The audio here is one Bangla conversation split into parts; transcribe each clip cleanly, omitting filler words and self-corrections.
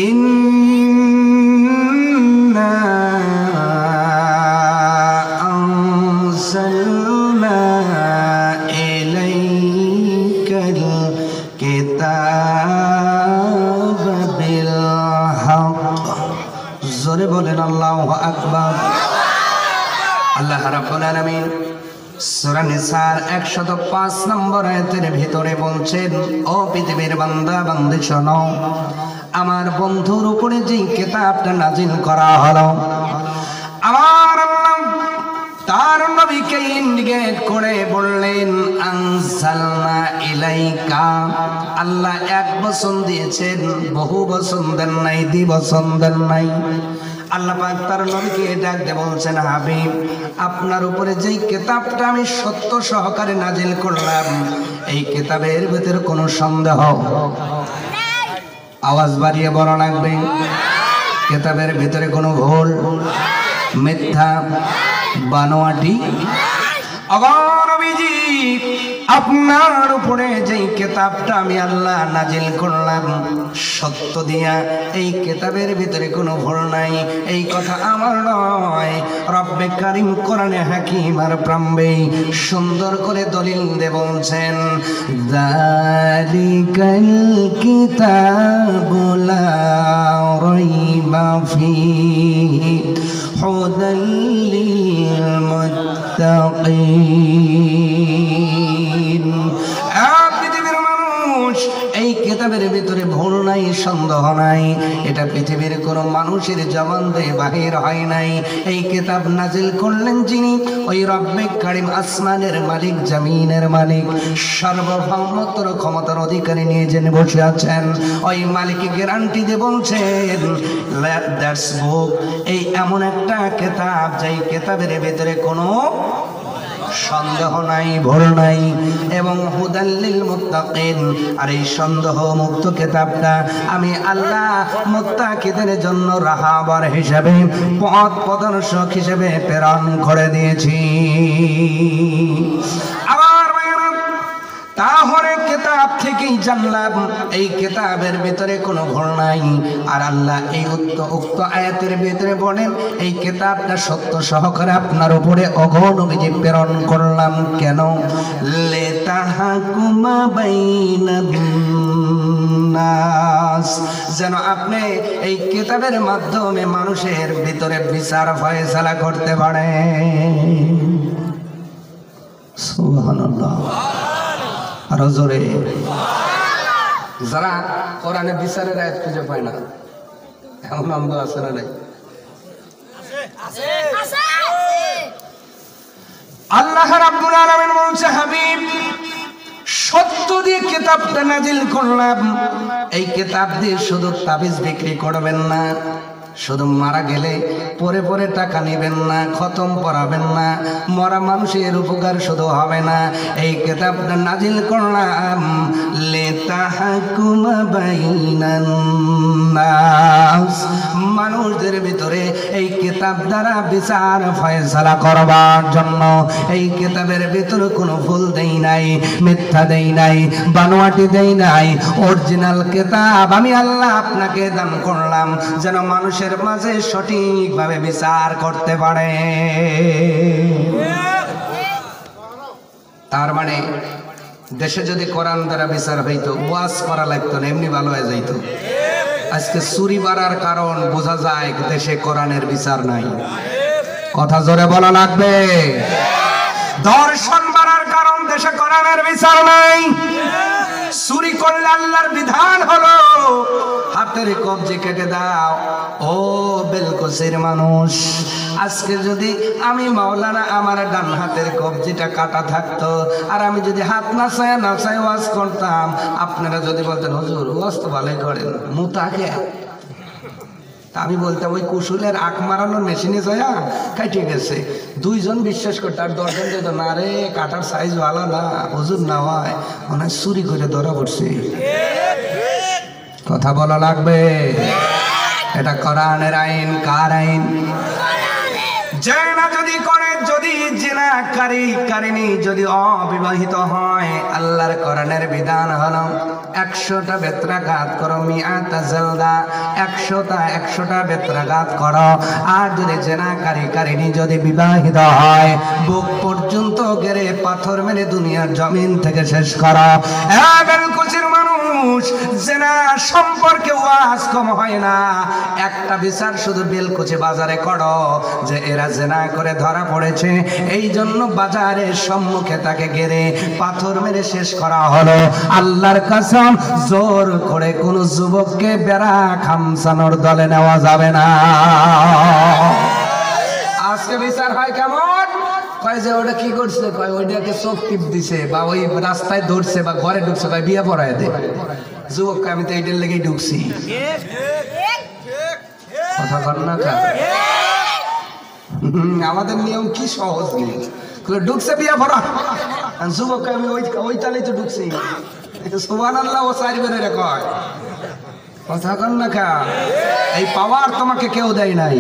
ইন্না আনজালনা ইলাইকাল কিতাবা বিল হক। জোরে বলেন আল্লাহু আকবার। আল্লাহ রাব্বুল আলামিন সূরা নিসার 105 নম্বর আয়াতের ভিতরে বলছেন, ও পৃথিবীর বান্দা বান্দি শোনো, আমার বন্ধুর উপরে যে কিতাবটা নাজিল করা হলো, আমার আল্লাহ তার নবীকে ইন্ডিকেট করে বললেন আনজালনা ইলাইকা। আল্লাহ এক বচন দিয়েছেন, বহু বচন দেন নাই, দ্বিবচন দেন নাই। আল্লাহ পাক তার নবীকে ডাক দিয়ে বলছেন, হাবিব, আপনার উপরে যেই কিতাবটা আমি সত্য সহকারে নাজিল করলাম, এই কিতাবের ভিতরে কোনো সন্দেহ, আওয়াজ বাড়িয়ে বলা লাগবে, কিতাবের ভিতরে কোনো ভুল, মিথ্যা, বানোয়াটি, নবীজি আপনার উপরে যেই কিতাবটা আমি আল্লাহ নাজিল করলাম সত্য দিয়া, এই কিতাবের ভিতরে কোনো ভুল নাই, এই কথা আমার নয়, রব্বে কারীম কোরআনে হাকিম আর প্রাম্বে সুন্দর করে দলিল দিয়ে বলছেন, যালিকাল কিতাবু লা রাইবা ফীহি হুদাল লিল মুত্তাকিন। পৃথিবীর মানুষ, এই কিতাবের ভিতরে ভুল নাই, সন্দেহ নাই, এটা পৃথিবীর কোন মানুষের জবান দিয়ে বাহির হয় নাই। এই কিতাব নাজিল করলেন যিনি, ওই রব্বে কারীম, আসমানের মালিক, জমিনের মালিক, সার্বভৌমত্বর ক্ষমতার অধিকারী নিয়ে জেনে বসে আছেন, ওই মালিক গ্যারান্টি দিয়ে বলছেন, দ্যাটস বুক, এই এমন একটা কিতাব যেই কিতাবের ভিতরে কোনো সন্দেহ নাই, ভুল নাই, এবং হুদাল লিল মুত্তাকিন। আর এই সন্দেহ মুক্ত কিতাবটা আমি আল্লাহ মুত্তাকিদের জন্য রাহাবার হিসাবে, পথ প্রদর্শক হিসাবে প্রেরণ করে দিয়েছি। আবার তাহলে কিতাব থেকেই জানলাম এই কিতাবের ভিতরে কোনো ভুল নাই। আর আল্লাহ এই উক্ত আয়াতের ভিতরে বলেন, এই কিতাবটা সত্য সহকারে আপনার উপরে নবীজি প্রেরণ করলাম। কেন? লিতাহকুমা বাইনান নাস, যেন আপনি এই কিতাবের মাধ্যমে মানুষের ভিতরে বিচার ফয়সালা করতে পারেন। সুবহানাল্লাহ। আরো জোরে। যারা কোরআনে বিচারের আয়াত খুঁজে পায় না, এমন অন্ধ আছে না? নাই? আল্লাহ রাব্বুল আলামিন বলছে, হাবিব, সত্য দিয়ে কিতাবটা নাজিল করলাম, এই কিতাব দিয়ে শুধু তাবিজ বিক্রি করবেন না, শুধু মারা গেলে পরে পরে টাকা নেবেন না, খতম পড়াবেন না, মরা মানুষের উপকার শুধু হবে না, এই কিতাবটা নাজিল করলাম লিতাহকুমা বাইনান নাস, মানুষদের ভিতরে এই কিতাব দ্বারা বিচার ফয়সালা করবার জন্য। এই কিতাবের ভিতরে কোনো ভুল দেই নাই, মিথ্যা দেই নাই, বানোয়াটি দেই নাই, অরিজিনাল কিতাব আমি আল্লাহ আপনাকে দান করলাম, যেন মানুষের মাঝে সঠিকভাবে বিচার করতে পারে। তার মানে দেশে যদি কোরআন দ্বারা বিচার হইতো, ওয়াজ করা লাগতো না, এমনি ভালো হয়ে যাইতো। আজকে চুরি বাড়ার কারণ বোঝা যায় দেশে কোরআনের বিচার নাই। কথা জোরে বলা লাগবে। দর্শন বাড়ার কারণ দেশে কোরআনের বিচার নাই। চুরি করলে আল্লাহর বিধান হলো হাতের কবজি কেটে দাও। ও বেলকুচির মানুষ, আজকে যদি আমি মাওলানা আমার ডান হাতের কবজিটা কাটা থাকতো, আর আমি যদি হাত নাচায় নাচায় ওয়াজ করতাম, আপনারা যদি বলতেন হুজুর ওয়াজ তো ভালোই করেন, মুতাকে, আমি বলতাম ওই কুশুলের আখ মারানোর মেশিনে যায় কাটে গেছে। দুইজন বিশ্বাস করতে, আর 10 জন যেত না রে, কাটার সাইজ ভালো না, হুজুর না হয় মনে হয় চুরি করে ধরা পড়ছে। কথা বলা লাগবে। এটা কোরআনের আইন। কার আইন? জেনা যদি করে, যদি জেনাকারী যদি অবিবাহিত হয়, আল্লাহর কোরআনের বিধান হলো 100টা বেত্রাঘাত করো, 100টা জেলদা, 100টা বেত্রাঘাত করো, আর যদি জেনাকারী যদি বিবাহিত হয় বুক পর্যন্ত গেড়ে পাথর মেরে দুনিয়ার জমিন থেকে শেষ করো। বেলকুচির মানুষ, জেনা সম্পর্কে ওয়াজ কম হয় না। একটা বিচার শুধু বেলকুচি বাজারে করো যে এরা জেনা করে ধরা পড়েছে, এই জন্য বাজারের সম্মুখে তাকে গেড়ে পাথর মেরে শেষ করা হলো। আল্লাহর কসম, জোর করে কোন যুবককে বেড়া খামসানোর দলে নেওয়া যাবে না। আজকে বিচার হয় কেমন? কয় যে ওটা কি করছে, কয় ওইটাকে চোখ টিপ দিছে, বা ওই রাস্তায় ধরছে, বা ঘরে ঢুকছে, কয় বিয়ে পড়ায় দে। যুবক আমি তো এইটার লেগেই ঢুকছি। কথা বল না, আমাদের নিয়ম কি সহজ নেই, ঢুকছে বিয়ে পড়া। যুবক আমি ওই তালেই তো ঢুকছি। সুবহানাল্লাহ, ও চারি বেড়ে কয়। কথা কন না খা, এই পাওয়ার তোমাকে কেউ দেয় নাই,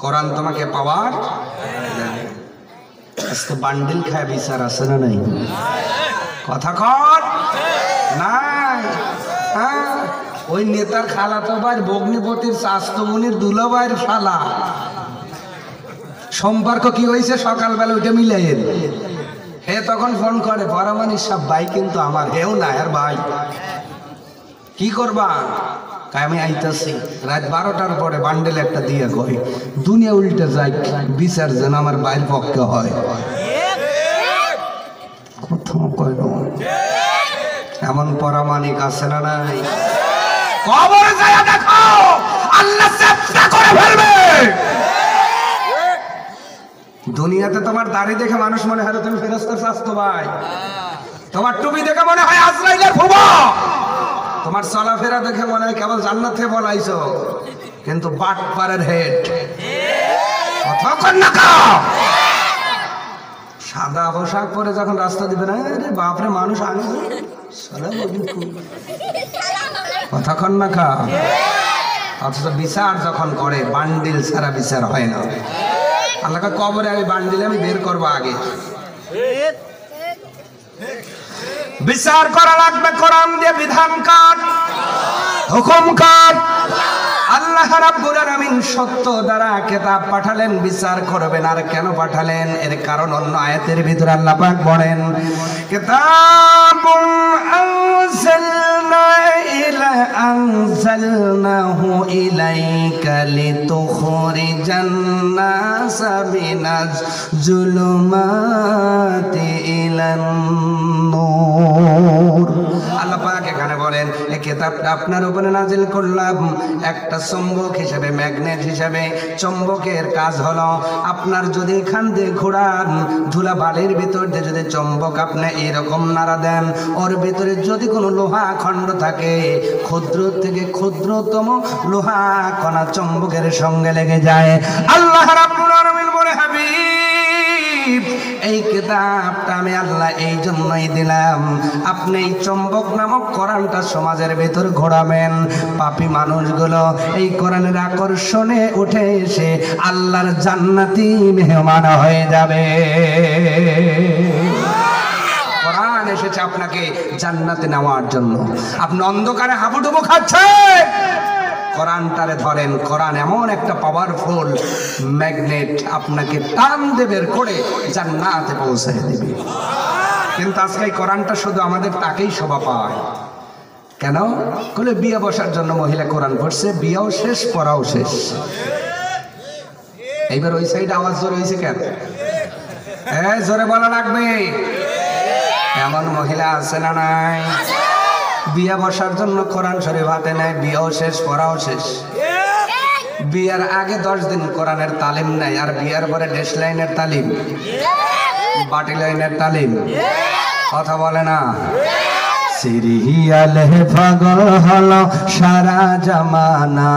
কোরআন তোমাকে পাওয়ার। আজকে বান্ডিল খায় বিচার আছে না নাই? কথা কর নাই। হ্যাঁ, ওই নেতার খালাতো ভাই ভগ্নিপতির শাস্তমনির দুলাভাইয়ের শালা সম্পর্ক কি হয়েছে সকালবেলা ওইটা মিলাই হে তখন ফোন করে, পরামানির সব ভাই কিন্তু আমার, হেও না আর ভাই। কি করবা? আমি আইতাছি। রাত 12টার পরে বান্ডেল একটা দিয়ে কই দুনিয়া উল্টে যায়, বিচার যেন আমার বাইর পক্ষে হয়। এমন পরামানিক আছে না নাই? কবরে যায় দেখো, আল্লাহ চেষ্টা করে ফেলবে। দুনিয়াতে তোমার দাড়ি দেখে মানুষ মনে হয় তুমি ফেরেশতার স্বাস্থ্য ভাই, তোমার টুপি দেখে মনে হয় আজরাইলের ফুবা, তোমার চলাফেরা দেখে মনে হয় কেবল জান্নাত থেকে বলাইছো, কিন্তু বাটপারের হেড। সাদা পোশাক পরে যখন রাস্তা দিবে না, বাপরে মানুষ আগে কতক্ষণ না খা। অথচ বিচার যখন করে বান্ডিল ছাড়া বিচার হয় না। আল্লাহকে কবরে আমি বান্ডিলে আমি বের করবো আগে। বিচার করা লাগবে কোরআন দিয়ে, বিধান কার, হুকুম কার? আল্লাহ রাব্বুল আলামিন সত্য দ্বারা কিতাব পাঠালেন, বিচার করবেন। আর কেন পাঠালেন এর কারণ অন্য আয়াতের ভিতরে আল্লাহ পাক বলেন, কিতাবুন আনজালনাহু ইলাইকা লিতুখরিজান নাসা মিনাজ জুলুমাতি ইলান নূর। আল্লাহ পাক এখানে বলেন এই কিতাবটা আপনার উপরে নাজিল করলাম একটা চুম্বক হিসেবে, ম্যাগনেট হিসেবে। চুম্বকের কাজ হলো আপনার যদি এখান দিয়ে ঘোরান, ধুলা বালির ভিতর দিয়ে যদি চুম্বক আপনি এরকম নাড়া দেন, ওর ভিতরে যদি কোনো লোহা খণ্ড থাকে, ক্ষুদ্র থেকে ক্ষুদ্রতম লোহা কণা চুম্বকের সঙ্গে লেগে যায়। আল্লাহ রাব্বুল আলামিন বলে, হাবিব এই কিতাবটা আমি আল্লাহ এই জন্যই দিলাম, আপনি এই চুম্বক নামক কোরআনটা সমাজের ভিতর ঘোরাবেন। পাপী মানুষগুলো এই কোরআনের আকর্ষণে উঠে এসে আল্লাহর জান্নাতি মেহমান হয়ে যাবে। কোরআন এসেছে আপনাকে জান্নাতে নেওয়ার জন্য। আপনি অন্ধকারে হাবুডুবু খাচ্ছেন, কোরআনটারে ধরেন। কোরআন এমন একটা পাওয়ারফুল ম্যাগনেট, আপনাকে টান দেবের করে জান্নাতে পৌঁছে দেবে। কিন্তু আজকে এই কোরআনটা শুধু আমাদের তাকেই শোভা পায়। কেন? বলে বিয়ে বসার জন্য মহিলা কোরআন পড়ছে, বিয়েও শেষ, পড়াও শেষ। এইবার ওই সাইড আওয়াজ জোরে হয়েছে কেন? জোরে বলা লাগবে। এমন মহিলা আছে না নাই? বিয়ে বসার জন্য কোরআন শরীফ হাতে নেয়, বিয়েও শেষ, পড়াও শেষ। বিয়ের আগে 10 দিন কোরআনের তালিম নেয়, আর বিয়ের পরে ডেশ লাইনের তালিম, বাটি লাইনের তালিম। কথা বলে না? সিরিয়ালে পাগল হলো সারা জামানা,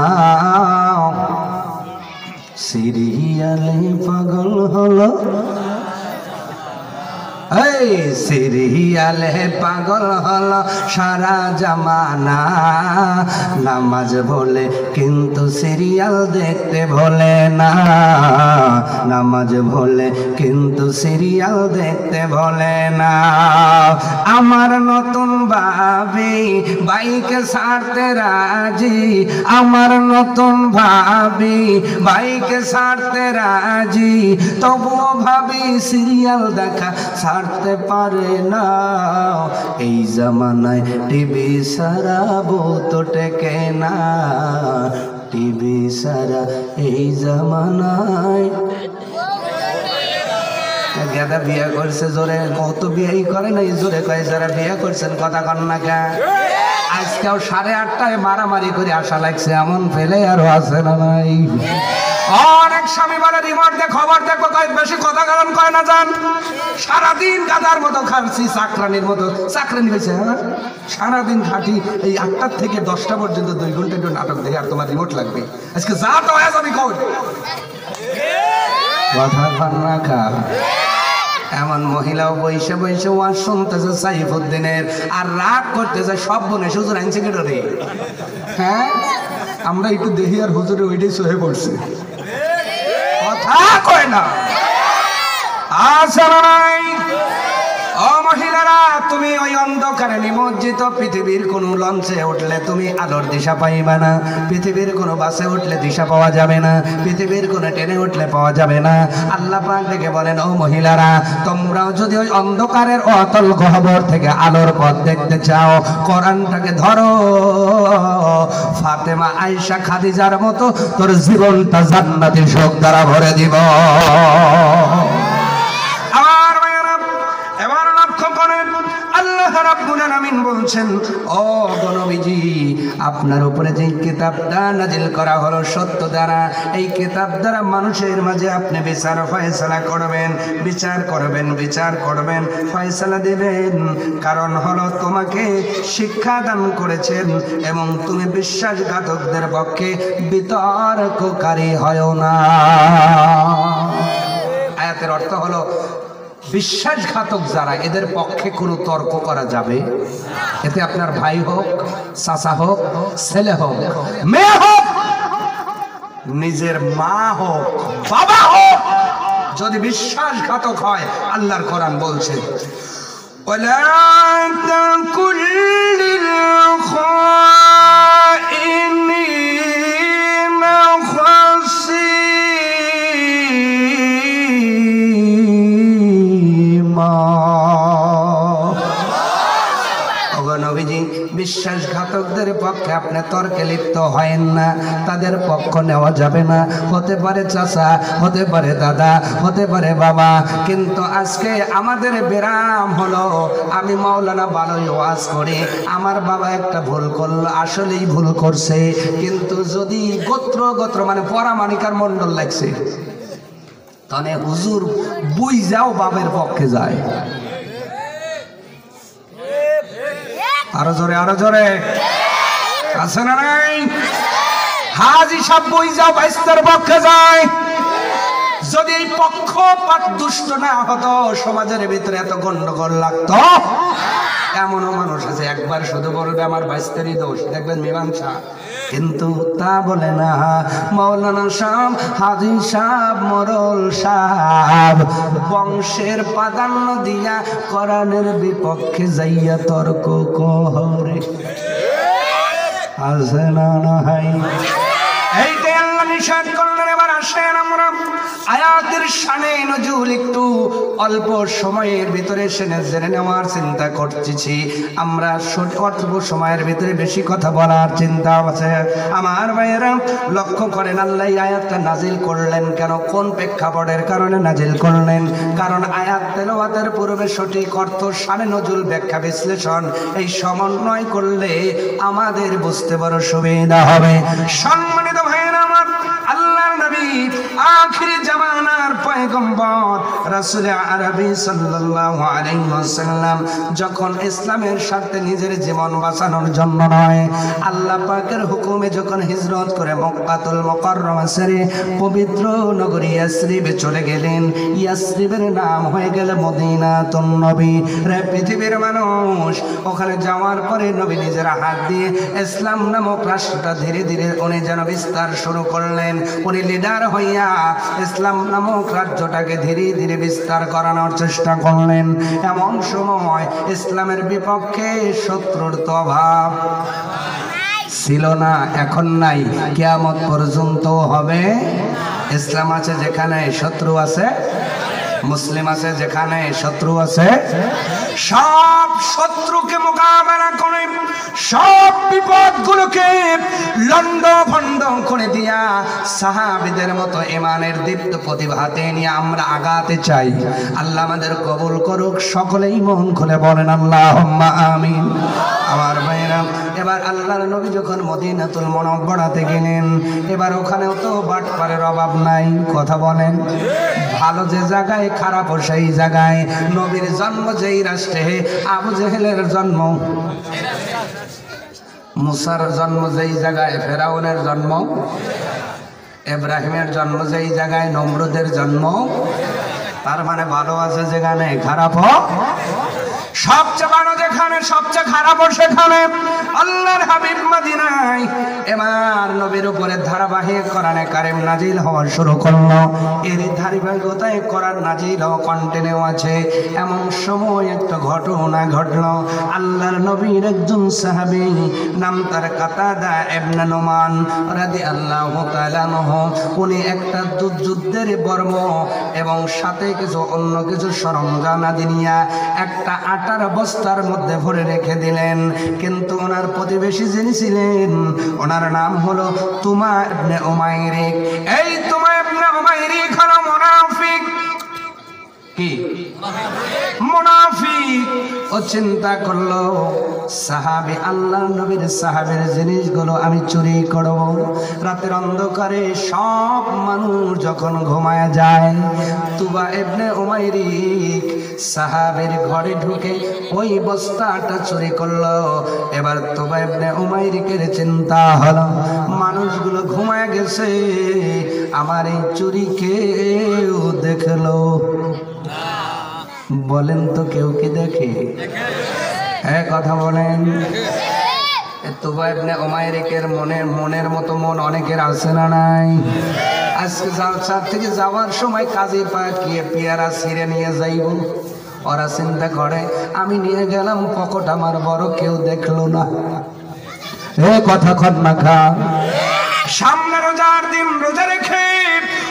সিরিয়ালে পাগল হলো। এই সিরিয়ালে পাগল হলো সারা জামানা, নামাজ ভোলে কিন্তু সিরিয়াল দেখতে ভোলে না, নামাজ ভোলে কিন্তু সিরিয়াল দেখতে ভোলে না। আমার নতুন ভাবি বাইকে ছাড়তে রাজি, আমার নতুন ভাবি বাইকে ছাড়তে রাজি, তবুও ভাবি সিরিয়াল দেখা ছাড়তে পারে না। এই জামানায় টিভি সারা তো টেকে না, টিভি সারা এই জামানায়। গেদা বিয়ে করছে জোরে, কত বিয়েই করে নাই জোরে কয়, যারা বিয়ে করছেন কথা কন না কে। আজকেও 8:30টায় মারামারি করে আসা লাগছে, এমন ফেলে আরো আছে না নাই? অনেক স্বামী বলে রিমোট দিয়ে খবর দেখবো, বেশি কথা কারণ কয় না যান। সারাদিন গাদার মতো খাচ্ছি, চাকরানির মতো। চাকরানি হয়েছে সারাদিন খাটি, এই 8টা থেকে 10টা পর্যন্ত 2 ঘন্টা একটু নাটক দেখে আর তোমার রিমোট লাগবে। আজকে যা তো আজ আমি কই কথা কন না খা। এমন মহিলাও বৈশে বৈশে ওয়াজ শুনতেছে সাইফুদ্দিনের, আর রাগ করতেছে সব বোনে হুজুর আইনছে কেটে রে। হ্যাঁ, আমরা একটু দেখি আর হুজুরে ওইটাই সহে পড়ছে, কথা কয় না। আসলে নাই ও মহিলারা, তুমি ওই অন্ধকারে নিমজ্জিত পৃথিবীর কোন লঞ্চে উঠলে তুমি আলোর দিশা পাইবে না, পৃথিবীর কোন বাসে উঠলে দিশা পাওয়া যাবে না, পৃথিবীর কোন ট্রেনে উঠলে পাওয়া যাবে না। আল্লাহ পাক ডেকে বলেন, ও মহিলারা, তোমরাও যদি ওই অন্ধকারের অতল গহ্বর থেকে আলোর পথ দেখতে চাও, কোরআনটাকে ধরো। ফাতেমা, আয়েশা, খাদিজার মতো তোর জীবনটা জান্নাতি শোক দ্বারা ভরে দিব। বলছেন, ও নবীজি, আপনার উপরে যে কিতাবটা নাজিল করা হলো সত্য দ্বারা, এই কিতাব দ্বারা মানুষের মাঝে আপনি বিচার ফয়সালা করবেন, বিচার করবেন, বিচার করবেন, ফয়সালা দিবেন। কারণ হলো তোমাকে শিক্ষা দান করেছেন এবং তুমি বিশ্বাসঘাতকদের পক্ষে বিতর্ককারী হয় না। আয়াতের অর্থ হলো বিশ্বাসঘাতক যারা, এদের পক্ষে কোনো তর্ক করা যাবে। এতে আপনার ভাই হোক, চাচা হোক, ছেলে হোক, মেয়ে হোক, নিজের মা হোক, বাবা হোক, যদি বিশ্বাসঘাতক হয়, আল্লাহর কোরআন বলছে, ওয়ালা তাকুল্লিল খাইনিনা বিশ্বাসঘাতকদের পক্ষে আপনি তর্কে লিপ্ত হয় না, তাদের পক্ষ নেওয়া যাবে না। হতে পারে চাচা, হতে পারে দাদা, হতে পারে বাবা, কিন্তু আজকে আমাদের বিরাম হলো, আমি মাওলানা ভালোই ওয়াজ করি, আমার বাবা একটা ভুল করলো, আসলেই ভুল করছে, কিন্তু যদি গোত্র মানে পরামানিকার মন্ডল লাগছে, তাহলে হুজুর বুই যাও বাবের পক্ষে যায়। আরো জোরে, আরো জোরে, আছে না নাই? হাজি সব বই যাও বাইস্তার পক্ষে যায়। যদি এই পক্ষপাত দুষ্ট না হতো, সমাজের ভিতরে এত গন্ডগোল লাগতো। এমনও মানুষ আছে একবার শুধু বলবে আমার বাইস্তারই দোষ, দেখবেন মীমাংসা, কিন্তু তা বলে না। মাওলানা সাহেব, হাজি সাহেব, মোরল সাহেব বংশের প্রাধান্য দিয়া কোরআনের বিপক্ষে যাইয়া তর্ক করে, আছে না নাই? এইটাই আল্লাহ নিষেধ করলেন। এবার আসেন আমরা আয়াতের শানে নজুল একটু অল্প সময়ের ভিতরে জেনে নেওয়ার চিন্তা করতেছি। আমরা অল্প সময়ের ভিতরে বেশি কথা বলার চিন্তা আছে। আমার ভাইয়েরা লক্ষ্য করেন, আল্লাহ আয়াতটা নাজিল করলেন কেন, কোন প্রেক্ষাপটের কারণে নাজিল করলেন? কারণ আয়াত তেলাওয়াতের পূর্বে সঠিক অর্থ, শানে নজুল, ব্যাখ্যা, বিশ্লেষণ এই সমন্বয় করলে আমাদের বুঝতে বড় সুবিধা হবে। সম্মানিত ভাইয়েরা আমার, আল্লাহর নবী আখিরি জামানার পয়গম্বর রাসূল আরবি সাল্লাল্লাহু আলাইহি ওয়াসাল্লাম যখন ইসলামের স্বার্থে নিজের জীবন বাঁচানোর জন্য নয়, আল্লাহ পাকের হুকুমে যখন হিজরত করে মক্কাতুল মুকাররমা ছেড়ে পবিত্র নগরী ইয়াসরিবে চলে গেলেন, ইয়াসরিবের নাম হয়ে গেল মদিনাতুন নবী। রে পৃথিবীর মানুষ, ওখানে যাওয়ার পরে নবী নিজের হাত দিয়ে ইসলাম নামক রাষ্ট্রটা ধীরে ধীরে উনি যেন বিস্তার শুরু করলেন। উনি লিডার হইয়া ইসলাম নামক রাজ্যটাকে ধীরে ধীরে বিস্তার করানোর চেষ্টা করলেন। এমন সময় ইসলামের বিপক্ষে শত্রুর তো অভাব ছিল না, এখন নাই, কিয়ামত পর্যন্ত হবে। ইসলাম আছে যেখানে শত্রু আছে, মুসলিম আছে যেখানে শত্রু আছে, সব শত্রুকে মোকাবেলা করে সব বিপদগুলোকে লন্ডভন্ড করে দিয়া সাহাবীদের মতো ইমানের দীপ্ত প্রতিভাতে নিয়ে আমরা আগাতে চাই। আল্লাহ আমাদের কবুল করুক। সকলেই মন খুলে বলেন আল্লাহুম্মা আমিন। আমার ভাইরা, এবার আল্লাহর নবী যখন মদিনাতুল মুনাওয়ারাতে গেলেন, এবার ওখানেও তো বাটপারের অভাব নাই। কথা বলেন, ভালো যে জায়গায় খারাপ সেই জায়গায়। নবীর জন্ম যেই রাষ্ট্রে, আবু জেহেলের জন্ম, মুসার জন্ম যেই জায়গায়, ফেরাউনের জন্ম, ইব্রাহিমের জন্ম যেই জায়গায়, নমরুদের জন্ম। তার মানে ভালো আছে যেখানে, খারাপও সবচেয়ে ভালো যেখানে, সবচেয়ে খারাপও সেখানে। আল্লাহর হাবিব মদিনায় এবার নবীর উপরে ধারাবাহিক কোরআনে কারিম নাজিল হওয়া শুরু করলো। এর ধারাবাহিকতায় কোরআন নাজিল হওয়া কন্টিনিউ আছে। এমন সময় একটা ঘটনা ঘটলো। আল্লাহর নবীর একজন সাহাবী, নাম তার কাতাদা ইবনে নুমান রাদিয়াল্লাহু তাআলা আনহু, উনি একটা যুদ্ধের বর্ম এবং সাথে কিছু অন্য কিছু সরঞ্জাম আদি নিয়ে একটা আটার বস্তার মধ্যে ভরে রেখে দিলেন। কিন্তু ওনার প্রতিবেশী যিনি ছিলেন, ওনার নাম হলো তুমা ইবনে উমাইরিক। এই তুমা ইবনে উমাইরিক হলো মুনাফিক। কি মুনাফিক? ও চিন্তা করলো, সাহাবী, আল্লাহ নবীর সাহাবীর জিনিসগুলো আমি চুরি করব। রাতের অন্ধকারে সব মানুষ যখন ঘুমায় যায়, তুবা ইবনে উমাইরিক সাহাবীর ঘরে ঢুকে ওই বস্তাটা চুরি করলো। এবার তুবা ইবনে উমাইরিকের চিন্তা হলো, মানুষগুলো ঘুমায় গেছে, আমার এই চুরি কেউ দেখলো? বলেন তো, কেউ কি দেখে? হ্যাঁ, কথা বলেন। তুবা ইবনে উমাইরিকের মনের মতো মন অনেকের আছে না নাই? আজকে জালসার থেকে যাওয়ার সময় কাজে পাকিয়ে পেয়ারা ছিঁড়ে নিয়ে যাইব, ওরা চিন্তা করে আমি নিয়ে গেলাম, পকেট আমার বড়, কেউ দেখলো না। এ কথা খতনা খা। সামনে রোজার দিন রোজা রেখে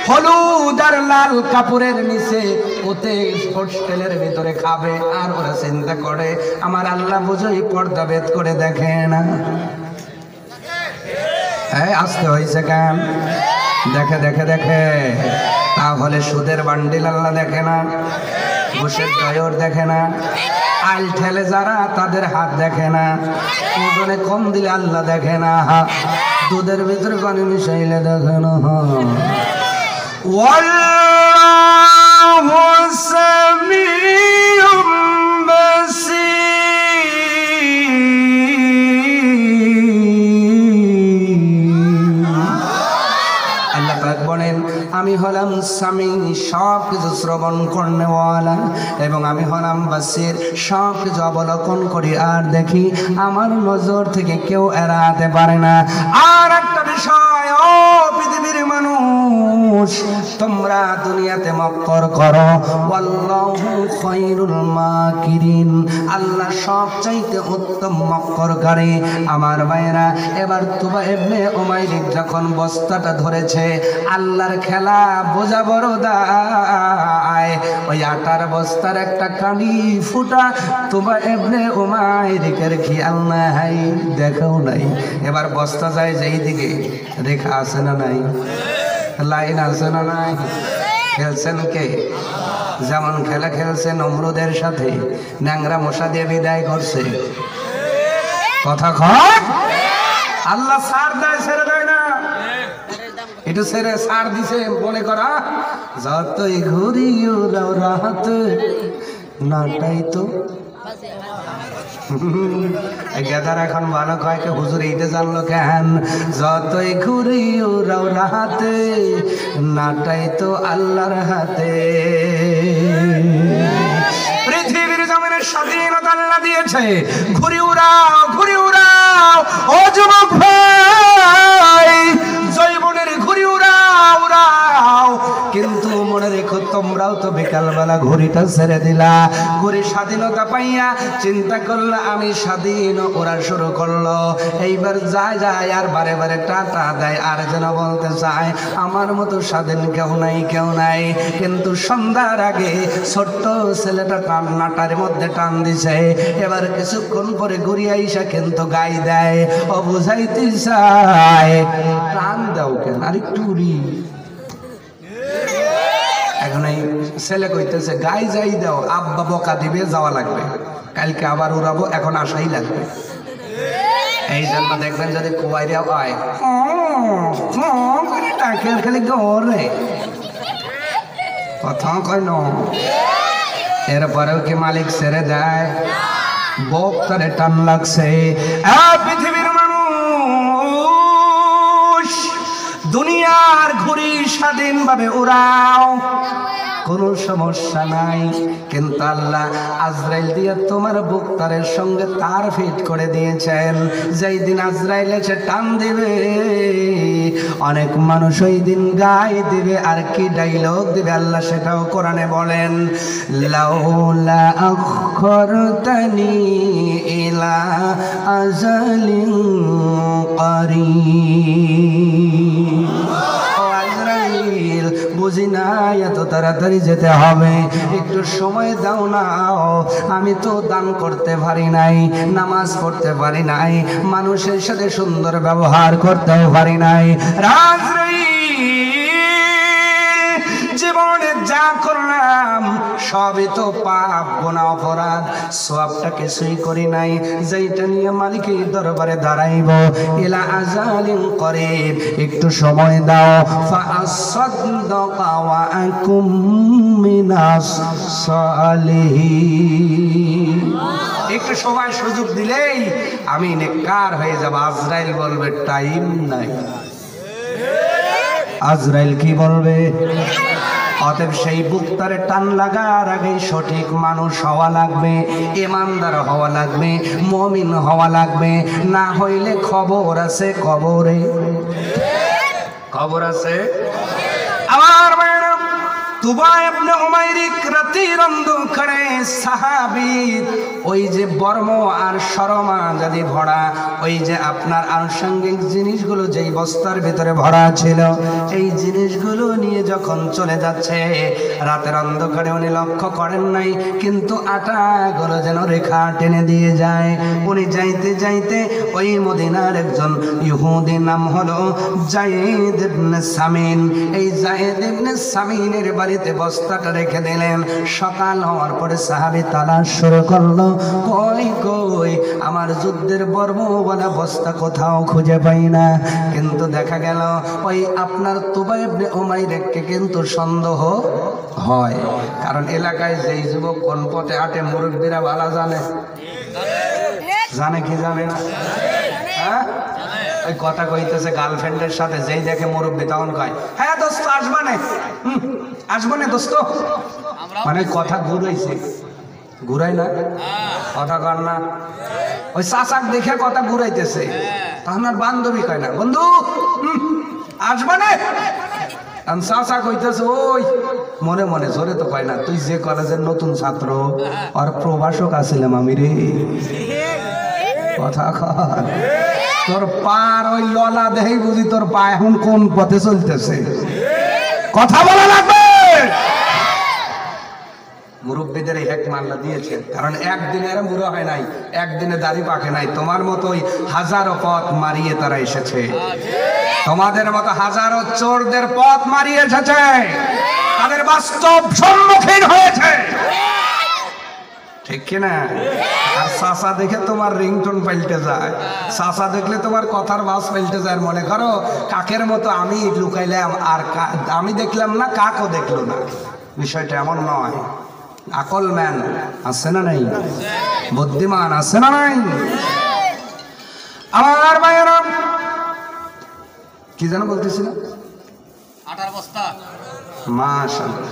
হলুদ আর লাল কাপড়ের নিচে ওতে হোস্টেলের ভিতরে খাবে, আর ওরা চিন্তা করে আমার আল্লাহ বুঝই পর্দা ভেদ করে দেখে না। হ্যাঁ, আসতে হয়েছে কেন? দেখে দেখে দেখে। তাহলে সুদের বান্ডিল আল্লাহ দেখে না, ঘুষের ডয়র দেখে না, আইল ঠেলে যারা তাদের হাত দেখে না, ওজনে কম দিলে আল্লাহ দেখে না, দুধের ভিতরে পানি মিশাইলে দেখে না। ওয়াল্লাহু সামিউম বাসীর। আল্লাহ পাক বলেন, আমি হলাম সামি, সব কিছু শ্রবণ করনেওয়ালা, এবং আমি হলাম বাসির, সব কিছু অবলোকন করি আর দেখি, আমার নজর থেকে কেউ এড়াতে পারে না। আর একটা বিষয়, ও পৃথিবীর মানুষ, তোমরা দুনিয়াতে মক্কর করো, আল্লাহু খায়রুল মাকিরিন, আল্লাহ সবচাইতে উত্তম মক্করকারী। আমার ভাইরা, এবার তুবা ইবনে উমাইরিক যখন বস্তাটা ধরেছে, আল্লাহর খেলা বোঝা বড় দায়। ওই আটার বস্তার একটা কানি ফুটা তুবা ইবনে উমাইরিকের খেয়াল নাই, দেখাও নাই। এবার বস্তা যায় যেই দিকে, রেখা আছে না নাই, লাইন আছে না নাই? খেলছেন কে? যেমন খেলা খেলছে নমরুদের সাথে, ন্যাংরা মশা দিয়ে বিদায় করছে। কথা কয়, আল্লাহ সার দেয়, ছেড়ে দেয় না। একটু ছেড়ে ছাড় দিছে মনে করা যতই ঘুরি উড়াও রাহাতে নাটাই তো গেদার এখন ভালো কয়েক হুজুর এইটা জানলো কেন যতই ঘুরি উড়াও রাহাতে নাটাই তো আল্লাহর হাতে পৃথিবীর জমিনের স্বাধীনতা আল্লাহ দিয়েছে ঘুরি উড়াও ও যুবক ভাই জৈবনের ঘুরি উড়াও কিন্তু মনে রেখো তোমরাও তো বিকালবেলা ঘড়িটা ছেড়ে দিলা ঘড়ি স্বাধীনতা পাইয়া চিন্তা করলো আমি স্বাধীন ওরা শুরু করলো এইবার যায় আর বারে বারে টাটা দেয় আর যেন বলতে চায় আমার মতো স্বাধীন কেউ নাই কিন্তু সন্ধ্যার আগে ছোট্ট ছেলেটা নাটার মধ্যে টান দিছে এবার কিছুক্ষণ পরে ঘুরি আইসা কিন্তু গাই দেয় ও বুঝাইতে চায় টান দাও কেন আর একটু উড়ি এখন এই ছেলে কইতেছে গাই যাই দাও আব্বা বকা দিবে যাওয়া লাগবে কালকে আবার উড়াবো এখন আসাই লাগবে এই জন্য দেখবেন যদি কুয়াইরা হয় টাকের খালি গড়ে কথা কয় ন এরপরেও কি মালিক ছেড়ে দেয় বক তারে টান লাগছে পৃথিবীর মানুষ দুনিয়ার ঘুড়ি স্বাধীনভাবে উড়াও কোনো সমস্যা নাই কিন্তু আল্লাহ আজরাইল দিয়ে তোমার বুকতারের সঙ্গে তার ফিট করে দিয়েছেন যেই দিন আজরাইল এসে টান দিবে অনেক মানুষ ওই দিন গাই দিবে আর কি ডাইলগ দিবে আল্লাহ সেটাও কোরআনে বলেন লাউলা আখরতানি ইলা আজালিন করিব বুঝি না এত তাড়াতাড়ি যেতে হবে একটু সময় দাও না আমি তো দান করতে পারি নাই নামাজ পড়তে পারি নাই মানুষের সাথে সুন্দর ব্যবহার করতেও পারি নাই জীবনে যা করলাম সবই তো পাপ গুনাহ অপরাধ সওয়াবটা কিছুই করি নাই যেটা নিয়ে মালিকের দরবারে দাঁড়াইব ইলা আজালিন করিব একটু সময় দাও ফাআসাদদাকা ওয়া আকুম মিনাস সালিহিন একটু সময় সুযোগ দিলেই আমি নেককার হয়ে যাব আজরাইল বলবে টাইম নাই আজরাইল কি বলবে অতএব সেই বুকতারে টান লাগার আগে সঠিক মানুষ হওয়া লাগবে ইমানদার হওয়া লাগবে মুমিন হওয়া লাগবে না হইলে খবর আছে কবরে খবর আছে আমার ভাইরা তুবা ইবনে উমাইরিক রাতের অন্ধকারে সাহাবী ওই যে বর্ম আর শরমা যদি ভরা ওই যে আপনার আনুষঙ্গিক জিনিসগুলো যেই বস্তার ভিতরে ভরা ছিল এই জিনিসগুলো নিয়ে যখন চলে যাচ্ছে রাতের অন্ধকারে উনি লক্ষ্য করেন নাই কিন্তু আটাগুলো যেন রেখা টেনে দিয়ে যায় উনি যাইতে যাইতে ওই মদিনার একজন ইহুদি নাম হলো যায়েদ ইবনে সামিন এই যায়েদ ইবনে সামিনের বাড়িতে বস্তাটা রেখে দিলেন সকাল হওয়ার পরে সাহাবী তালাশ শুরু করলো কই কই আমার যুদ্ধের বর্মওয়ালা বস্তা কোথাও খুঁজে পাই না কিন্তু দেখা গেল ওই আপনার তুবা ইবনে উমাইরকে কিন্তু সন্দেহ হয় কারণ এলাকায় যেই যুবক কোন পথে হাঁটে মুরব্বীরা ভালো জানে কি জানে না হ্যাঁ ওই কথা কইতেছে গার্লফ্রেন্ডের সাথে যেই দেখে মুরব্বী তখন কয় হ্যাঁ দোস্ত আসবানে দোস্ত মানে কথা ঘুরাইছে ঘুরাই না কথা কর না ওই চাচাক দেখে কথা ঘুরাইতেছে তখন আর বান্ধবী কয় না বন্ধু আসবানে চাচা কইতেছে ওই মনে মনে জোরে তো কয় না তুই যে কলেজের নতুন ছাত্র আর প্রভাষক আছিলাম আমি রে কথা কর তোর পার ওই ললা দেই বুঝি তোর পা এখন কোন পথে চলতেছে কথা বলা লাগবে মুরব্বীদের এই হেক মাল্লা দিয়েছে কারণ একদিনের মুড়ো হয় নাই একদিনে দাড়ি পাকে নাই তোমার মতোই হাজারো পথ মারিয়ে তারা এসেছে তোমাদের মতো হাজারো চোরদের পথ মারিয়ে এসেছে তাদের বাস্তব সম্মুখীন হয়েছে ঠিক কিনা? আর চাচা দেখে তোমার রিংটোন পাল্টে যায়, চাচা দেখলে তোমার কথার বাস পাল্টে যায়। মনে করো কাকের মতো আমি লুকাইলাম আর আমি দেখলাম না, কাকও দেখলো না। বিষয়টা এমন নয়। আকল ম্যান আছে না নাই? বুদ্ধিমান আছে না নাই? আমার ভাইয়েরা, কি যেন বলতেছিলাম? আটার বস্তা। মাশাআল্লাহ,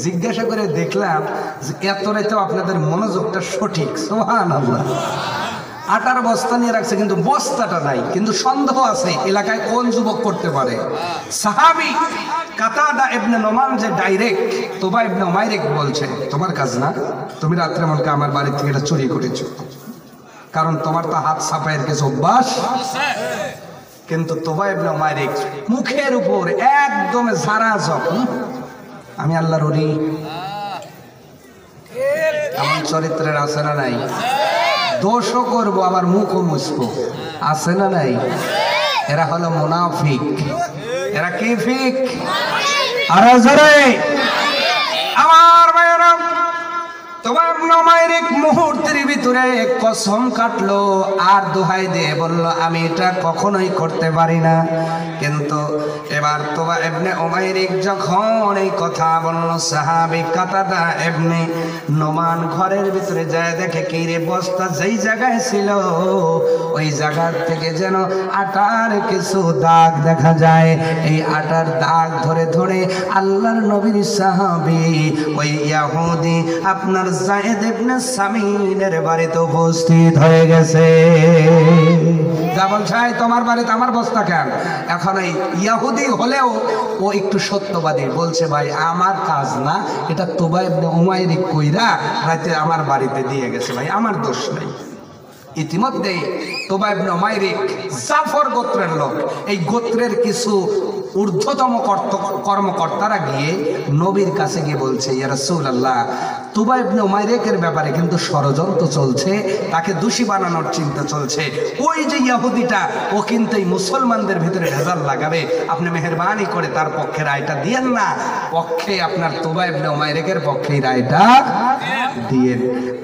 জিজ্ঞাসা করে দেখলাম যে এত রাতে আপনাদের মনোযোগটা সঠিক। সুবহানাল্লাহ। আটার বস্তা নিয়ে রাখছে, কিন্তু বস্তাটা নাই। কিন্তু সন্দেহ আছে এলাকায় কোন যুবক করতে পারে। সাহাবী কাতাদা ইবনে নোমান যে ডাইরেক্ট তোবা ইবনে উমাইর বলছে, তোমার কাজ না, তুমি রাত্রে মনকে আমার বাড়ি থেকে এটা চুরি করেছো, কারণ তোমার তো হাত সাফাইয়ের কিছু অভ্যাস। কিন্তু তোবা ইবনে উমাইর মুখের উপর একদম ঝাড়া যখন, আমি আল্লাহর ওলি। এমন চরিত্রের আছে না নাই? দোষও করবো আবার মুখও মুছবো, আছে না নাই? এরা হলো মুনাফিক। এরা কি ফিক? আর জোরে আমার ভাইয়েরা, তোমার নমায়ের এক মুহূর্তের ভিতরে কসম কাটলো আর দোহাই দিয়ে বলল আমি এটা কখনোই করতে পারি না। কিন্তু এবার তোবা ইবনে উমাইর যখন এই কথা বলল, সাহাবী কাতাদা ইবনে নোমান ঘরের ভিতরে যায় দেখে কি রে, বস্তা যেই জায়গায় ছিল ওই জায়গার থেকে যেন আটার কিছু দাগ দেখা যায়। এই আটার দাগ ধরে ধরে আল্লাহর নবীর সাহাবী ওই ইহুদি আপনার যায়েদ ইবনে সামিনের বাড়িতে উপস্থিত হয়ে গেছে। যা বলছে তোমার বাড়িতে আমার বস্তা কেন? এখন এই ইহুদি হলেও ও একটু সত্যবাদী, বলছে ভাই আমার কাজ না, এটা তোবা ইবনে উমাইর কইরা রাতে আমার বাড়িতে দিয়ে গেছে, ভাই আমার দোষ নেই। ইতিমধ্যে তোবা ইবনে উমাইর জাফর গোত্রের লোক, এই গোত্রের কিছু ঊর্ধ্বতম কর্মকর্তারা গিয়ে নবীর কাছে গিয়ে বলছে, ইয়া রাসূলুল্লাহ, তোবা ইবনে উমাইরের ব্যাপারে কিন্তু ষড়যন্ত্র চলছে, তাকে দোষী বানানোর চিন্তা চলছে। ওই যে ইহুদিটা ও কিন্তু এই মুসলমানদের ভিতরে ভেজাল লাগাবে, আপনি মেহেরবানি করে তার পক্ষে রায়টা দিয়েন না, পক্ষে আপনার তোবা ইবনে উমাইরের পক্ষে রায়টা দিয়েন।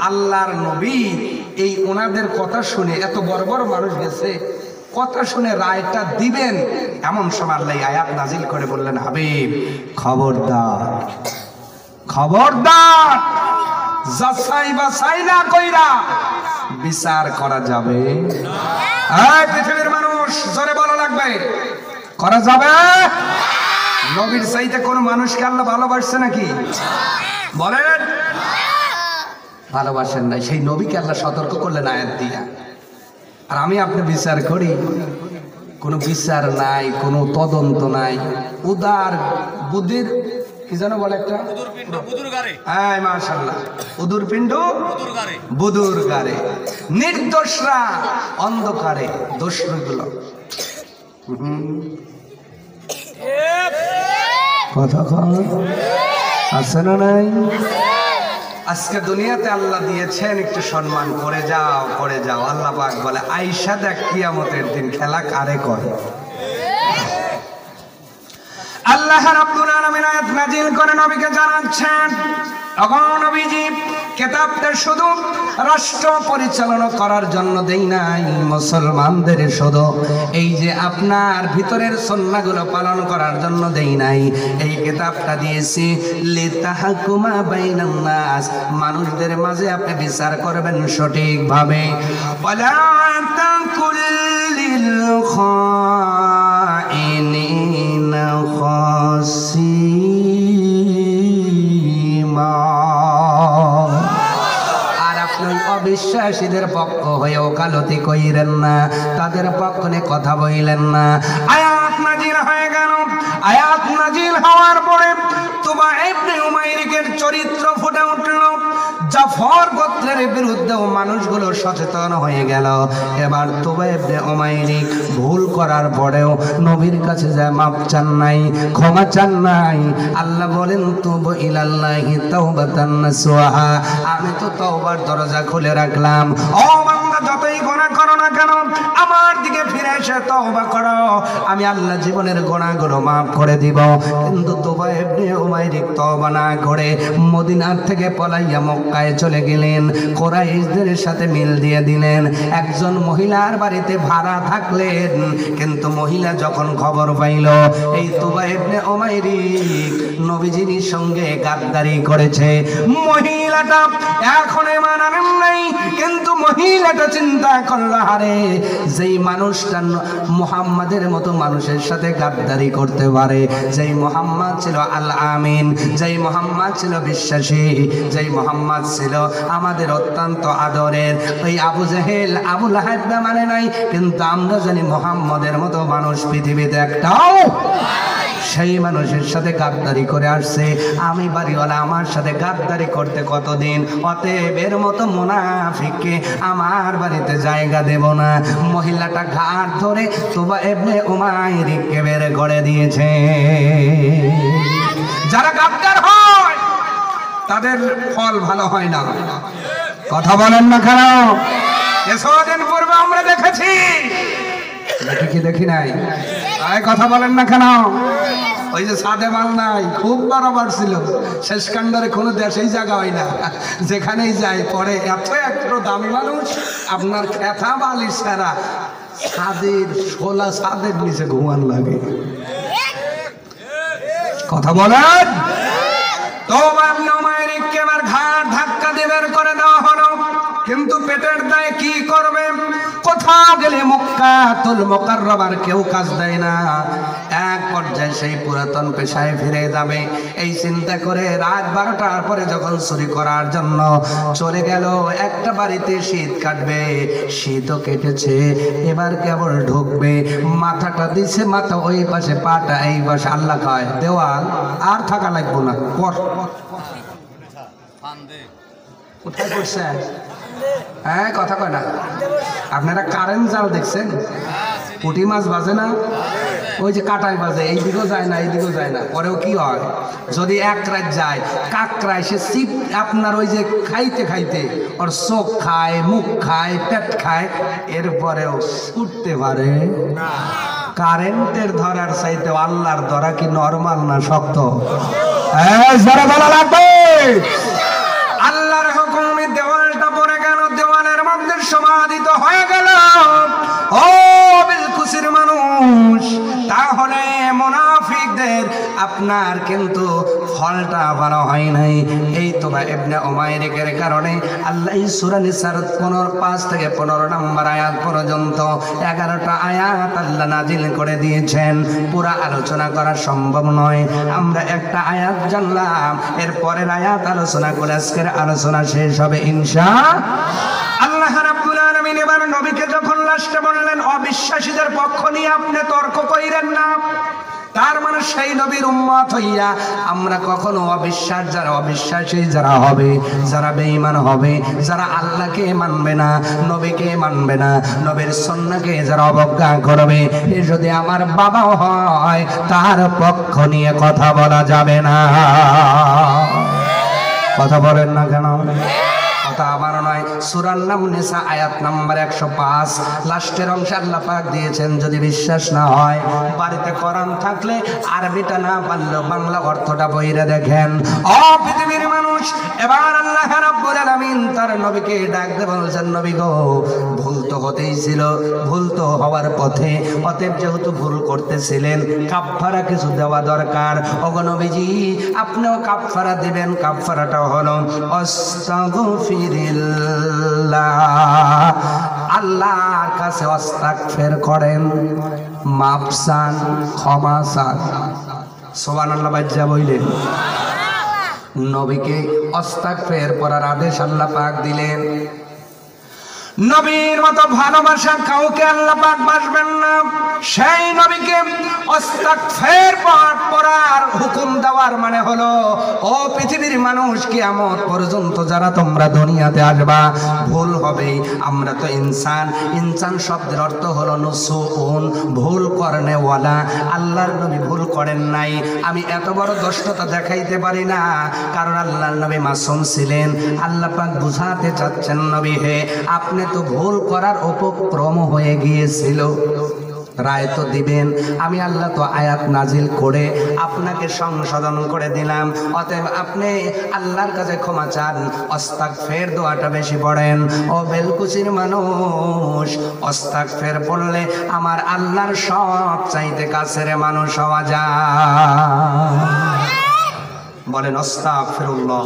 আল্লাহর নবী এই ওনাদের কথা শুনে, এত বড় বড় মানুষ গেছে, কথা শুনে রায়টা দিবেন, এমন সময় আল্লাহ আয়াত নাজিল করে বললেন, হাবিব খবরদার, খবরদার, যাচাই বাছাই না কইরা বিচার করা যাবে না। পৃথিবীর মানুষ জোরে বলা লাগবে, করা যাবে। নবীর চাইতে কোন মানুষকে আল্লাহ ভালোবাসছে নাকি? বলেন ভালোবাসেন না। সেই নবীকে আল্লাহ সতর্ক করলেন আয়াত দিয়া। আর আমি আপনি বিচার করি, কোনো বিচার নাই, কোনো তদন্ত নাই, উদার বুদ্ধির কি যেন বলে একটা, হ্যাঁ মাশাআল্লাহ, উদুর পিণ্ড বুদুর গারে, নির্দোষরা অন্ধকারে দোষগুলো। কথা আছে না নাই? আজকে দুনিয়াতে আল্লাহ দিয়েছেন একটু সম্মান, করে যাও করে যাও। আল্লাহ পাক বলে, আয়েশা দেখ কিয়ামতের দিন খেলা কারে করে। আল্লাহ রাব্বুল আলামিন আয়াত নাজিল করে নবীকে জানাচ্ছেন, ওগো নবীজি, কিতাবটা শুধু রাষ্ট্র পরিচালনা করার জন্য দেই নাই, মুসলমানদের শুধু এই যে আপনার ভিতরের সুন্নাহগুলো পালন করার জন্য দেই নাই, এই কিতাবটা দিয়েছি লিতাহকুমা বাইনান নাস, মানুষদের মাঝে আপনি বিচার করবেন সঠিকভাবে। ওয়ালা তাকুল লিল খাইনিনা খাসিমা, অবিশ্বাসীদের পক্ষ হয়ে ওকালতি কইরেন না, তাদের পক্ষ নিয়ে কথা বইলেন না। আয়াত নাজিল হয়ে গেল। আয়াত নাজিল হওয়ার পরে তোবা ইবনে উমাইরের চরিত্র ফুটে উঠল। জাফর গোত্রের বিরুদ্ধেও মানুষগুলো সচেতন হয়ে গেল। এবার তোবা ইবনে উমাইর ভুল করার পরেও নবীর কাছে যায় মাপ চান নাই, ক্ষমা চান নাই। আল্লাহ বলেন, তুবু ইলাল্লাহি তাওবাতান নাসুহা, আমি তো তওবার দরজা খুলে রাখলাম। ও বান্দা তোমরা যতই গুনাহ করো না কেন আমার দিকে ফিরে এসে তওবা করো, আমি আল্লাহ জীবনের গুনাহগুলো মাফ করে দিব। কিন্তু তোবা ইবনে উমাইর তওবা না করে মদিনার থেকে পলাইয়া মক্কায় চলে গেলেন, কুরাইশদের সাথে মিল দিয়ে দিলেন। একজন মহিলার বাড়িতে ভাড়া থাকলেন, কিন্তু মহিলা যখন খবর পাইল এই তোবা ইবনে উমাইর নবীজির সঙ্গে গাদ্দারি করেছে, মহিলাটা এখন ঈমান আনেন নাই, কিন্তু মহিলাটা চিন্তা করলো আরে যেই মানুষটা মুহাম্মাদের মতো মানুষের সাথে গাদ্দারি করতে পারে, যেই মুহাম্মদ ছিল আল আমিন, যেই মুহাম্মদ ছিল বিশ্বাসী, যেই মুহাম্মদ ছিল আমাদের অত্যন্ত আদরের, ওই আবু জেহেল আবু লাহাব মানে নাই, কিন্তু আমরা জানি মুহাম্মদের মতো মানুষ পৃথিবীতে একটাও, সেই মানুষের সাথে গাদ্দারি করে আসছে। আমি বাড়িওয়ালা আমার সাথে গাদ্দারি করতে কতদিন, অতএব এর মতো মুনাফিককে আমার বাড়িতে জায়গা দেব না। মহিলাটা ঘাট ধরে তোবা ইবনে উমাইরকে বের করে দিয়েছে। যারা গাদ্দার হয় তাদের ফল ভালো হয় না, কথা বলেন না কেন? কিছুদিন পূর্বে আমরা দেখেছি, কি দেখি নাই? তাই কথা বলেন না কেন? ওই যে সাদে মাল নাই, খুব বরাবর ছিল, শেষ কাণ্ডারে কোনো দেশেই জায়গা হয় না, যেখানেই যায় পরে এত একটু দামি মানুষ আপনার খেথা বালি সারা ছাদের শোলা ছাদের নিচে ঘুমান লাগে, কথা বলেন। তো এবার ঘাট ধাক্কা দিয়ে বের করে দেওয়া হলো, কিন্তু পেটের দায়ে কি করবে? কোথাও গেলে মক্কাতুল মুকাররমার কেউ কাজ দেয় না, এক পর্যায়ে সেই পুরাতন পেশায় ফিরে যাবে এই চিন্তা করে রাত 12টার পরে যখন চুরি করার জন্য চলে গেল, একটা বাড়িতে শীত কাটবে, শীতও কেটেছে, এবার কেবল ঢুকবে, মাথাটা দিছে, মাথা ওই পাশে, পাটা এই পাশে, আল্লাহ কয় দেওয়াল আর থাকা লাগবো না, কোথায় করছে? হ্যাঁ কথা কয় না, আপনারা কারেন্ট জাল দেখছেন? পুঁটি মাছ বাজে না, ওই যে কাটাই বাজে, এই দিকেও যায় না এই দিকেও যায় না, পরেও কি হয় যদি এক রাত যায়, কাকড়া এসে সিপ আপনার ওই যে খাইতে খাইতে ওর চোখ খায়, মুখ খায়, পেট খায়, এরপরেও উঠতে পারে। কারেন্টের ধরার চাইতে আল্লাহর ধরা কি নরমাল না শক্ত? বলা লাগবে। আল্লাহর হুকুমে দেওয়ালটা পড়ে গেল, দেওয়ালের মধ্যে সমাধিত হয়ে গেল। ও বিলকুসির মানুষ, তাহলে মুনাফিকদের আপনার কিন্তু ফলটা ভালো হয় নাই। এই তোবা ইবনে উমাইরের কারণে আল্লাহ সূরা নিসার 5 থেকে 15 নম্বর আয়াত পর্যন্ত 11টা আয়াত আল্লাহ নাজিল করে দিয়েছেন। পুরা আলোচনা করা সম্ভব নয়, আমরা একটা আয়াত জানলাম, এর পরের আয়াত আলোচনা করে আজকের আলোচনা শেষ হবে ইনশাআল্লাহ। রাব্বুল আলামিন এবার নবীকে যখন লাস্টে বললেন অবিশ্বাসীদের পক্ষ নিয়ে আপনি তর্ক কইরেন না, তার মানে সেই নবীর উম্মত হইয়া আমরা কখনো অবিশ্বাসী যারা হবে, যারা বেঈমান হবে, যারা আল্লাহকে মানবে না, নবীকে মানবে না, নবীর সুন্নাহকে যারা অবজ্ঞা করবে, এ যদি আমার বাবাও হয় তার পক্ষ নিয়ে কথা বলা যাবে না। কথা বলেন না কেন? কথা আমার নয়, সূরার নাম নিসা আয়াত নাম্বার 105 লাস্টের অংশে আল্লাহ পাক দিয়েছেন, যদি বিশ্বাস না হয় বাড়িতে কোরআন থাকলে আরবিটা না পারলেও বাংলা অর্থটা বইরে দেখেন। ও পৃথিবীর মানুষ, এবার আল্লাহ রাব্বুল আলামিন তার নবীকে ডাক দিয়ে বলছেন, নবী গো ভুল তো হতেই ছিল, ভুল তো হওয়ার পথে, অতএব যেহেতু ভুল করতেছিলেন কাফফারা কিছু দেওয়া দরকার। ওগো নবীজি আপনিও কাফফারা দিবেন, কাফফারাটা হলো আল্লাহর কাছে আস্তাগফির করেন, মাফ চান, ক্ষমা চান। সুবহানাল্লাহ বাজ্জা বইলেন। নবীকে আস্তাগফির করার আদেশ আল্লাহ পাক দিলেন। নবীর মতো ভালোবাসা কাউকে আল্লাহ পাক বাসবেন না। সেই নবীকে আস্তাগফির পাঠ করার হুকুম দেওয়ার মানে হলো, ও পৃথিবীর মানুষ, কিয়ামত পর্যন্ত যারা তোমরা দুনিয়াতে আসবা, ভুল হবে। আমরা তো ইনসান, ইনসান শব্দের অর্থ হলো নুসুন, ভুল করনেওয়ালা। আল্লাহর নবী ভুল করেন নাই। আমি এত বড় দষ্টতা দেখাইতে পারি না, কারণ আল্লাহর নবী মাসুম ছিলেন। আল্লাহ পাক বুঝাতে চাচ্ছেন, নবী হে, আপনি তো ভুল করার উপক্রম হয়ে গিয়েছিল, রায় তো দিবেন। আমি আল্লাহ তো আয়াত নাজিল করে আপনাকে সংশোধন করে দিলাম। অতএব আপনি আল্লাহর কাছে ক্ষমা চান, আস্তাগফির দোয়াটা বেশি পড়েন। ও বেলকুচির মানুষ, আস্তাগফির পড়লে আমার আল্লাহর সব চাইতে কাছের মানুষ হওয়া যায়। বলেন আস্তাগফিরুল্লাহ,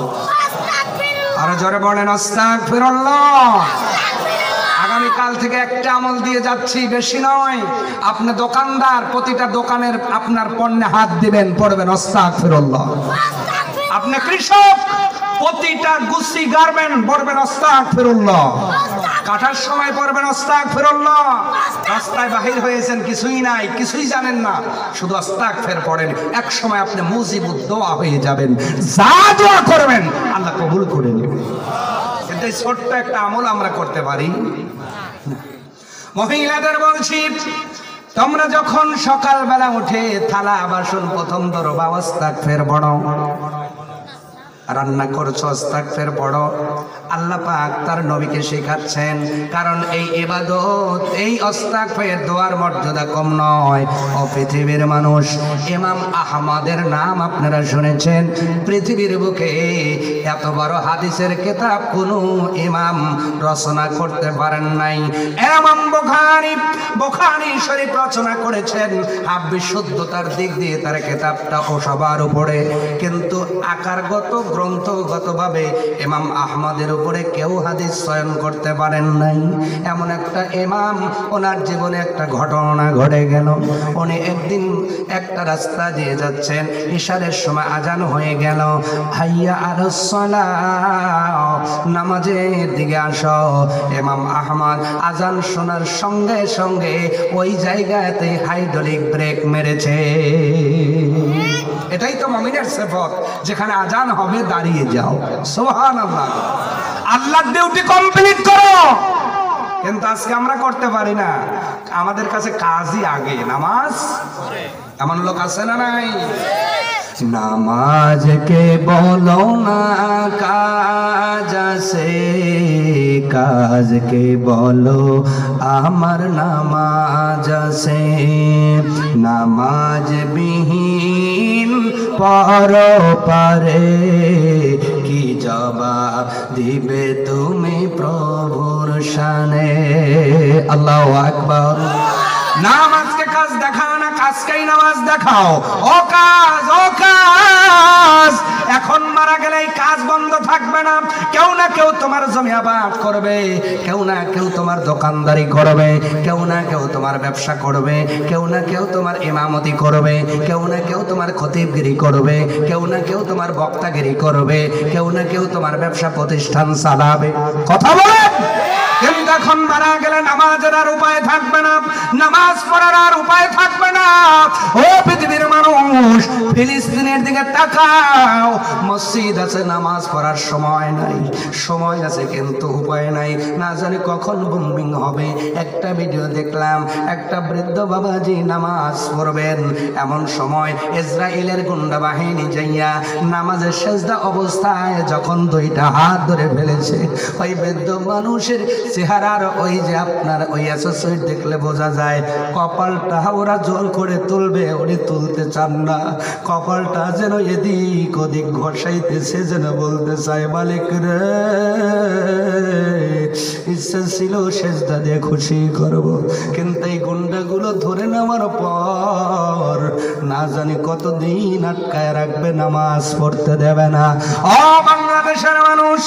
আরো জোরে বলেন আস্তাগফিরুল্লাহ। আগামীকাল থেকে একটা আমল দিয়ে যাচ্ছি, বেশি নয়। আপনি দোকানদার, প্রতিটা দোকানের আপনার পণ্যে হাত দিবেন, পড়বেন আস্তাগফিরুল্লাহ। আপনি কৃষক, প্রতিটা গুছি গার্মেন্ট পড়বেন আস্তাগফিরুল্লাহ। কাটার সময় পড়বেন আস্তাগফিরুল্লাহ। রাস্তায় বাহির হয়েছেন, কিছুই নাই, কিছুই জানেন না, শুধু আস্তাগফির পড়েন। এক সময় আপনি মুজিবুদ দোয়া হয়ে যাবেন। যা দোয়া করবেন আল্লাহ কবুল করে নেবেন। এটাই ছোট্ট একটা আমল আমরা করতে পারি। মহিলাদের বলছি, তোমরা যখন সকালবেলা উঠে থালা বাসন প্রথম ধরো, আস্তাগফির পড়ো। রান্না করছো, আস্তাগফির পড়ো। আল্লাহ পাক তার নবীকে শেখাচ্ছেন, কারণ এই ইবাদত, এই আস্তাগফির দোয়ার মর্যাদা কম নয়। ও পৃথিবীর মানুষ, ইমাম আহমদের নাম আপনারা শুনেছেন। পৃথিবীর বুকে এত বড় হাদিসের কিতাব কোনো ইমাম রচনা করতে পারেন নাই। ইমাম বুখারী শরীফ রচনা করেছেন। বিশুদ্ধতার দিক দিয়ে তার কিতাবটা ও সবার উপরে, কিন্তু আকারগত গ্রন্থগতভাবে ইমাম আহমদের উপরে কেউ হাদিস চয়ন করতে পারেন নাই। এমন একটা ইমাম, ওনার জীবনে একটা ঘটনা ঘটে গেল। উনি একদিন একটা রাস্তা দিয়ে যাচ্ছেন, ইশারের সময় আজান হয়ে গেল, হাইয়া আলাস সালাহ, নামাজের দিকে আসো। ইমাম আহমদ আজান শোনার সঙ্গে সঙ্গে ওই জায়গাতে হাইড্রোলিক ব্রেক মেরেছে। এটাই তো মুমিনের সিফত, যেখানে আজান হবে দাঁড়িয়ে যাও, সুবহানাল্লাহ, আল্লাহর ডিউটি কমপ্লিট করো। কিন্তু আজকে আমরা করতে পারি না, আমাদের কাছে কাজই আগে, নামাজ। এমন লোক আছে না নাই? নামাজকে বলো না কাজ আছে, কাজকে বলো আমার নামাজ আছে। নামাজ বিহীন পরপারে কি জবাব দিবে তুমি প্রভুর শানে? আল্লাহু আকবার। নামাজকে কাজ দেখাও না, কাজকেই নামাজ দেখাও। ও কাজ, ও কাজ, এখন মারা গেলে এই কাজ বন্ধ থাকবে না। কেউ না কেউ তোমার জমি আবাদ করবে, কেউ না কেউ তোমার দোকানদারি করবে, কেউ না কেউ তোমার ব্যবসা করবে, কেউ না কেউ তোমার ইমামতি করবে, কেউ না কেউ তোমার খতিবগিরি করবে, কেউ না কেউ তোমার বক্তাগিরি করবে, কেউ না কেউ তোমার ব্যবসা প্রতিষ্ঠান চালাবে। কথা বলেন। কিন্তু এখন মারা গেলে নামাজের আর উপায় থাকবে না, নামাজ পড়ার আর উপায় থাকবে না। ও পৃথিবীর মানুষ, ফিলিস্তিনের দিকে তাকাও। মসজিদ আছে, নামাজ পড়ার সময় নাই, সময় আছে কিন্তু উপায় নাই। না জানি কখন বোম্বিং হবে। একটা ভিডিও দেখলাম, একটা বৃদ্ধ বাবাজি নামাজ পড়বেন, এমন সময় ইসরায়েলের গুন্ডা বাহিনী যাইয়া নামাজের সেজদা অবস্থায় যখন দুইটা হাত ধরে ফেলেছে, ওই বৃদ্ধ মানুষের চেহারার ওই যে আপনার ওই অ্যাসোসিয়েট দেখলে বোঝা যায়, কপালটা ওরা জোর করে তুলবে, উনি তুলতে চান না। কপালটা যেন এদিক ওদিক ঘষাইতেছে, যেন বলতে চায়, মালিক রে, ইচ্ছা ছিল সেজদা দিয়ে খুশি করব, কিন্তু এই গুন্ডাগুলো ধরে নেওয়ার পর না জানি কতদিন আটকায় রাখবে, নামাজ পড়তে দেবে না। ও বাংলাদেশের মানুষ,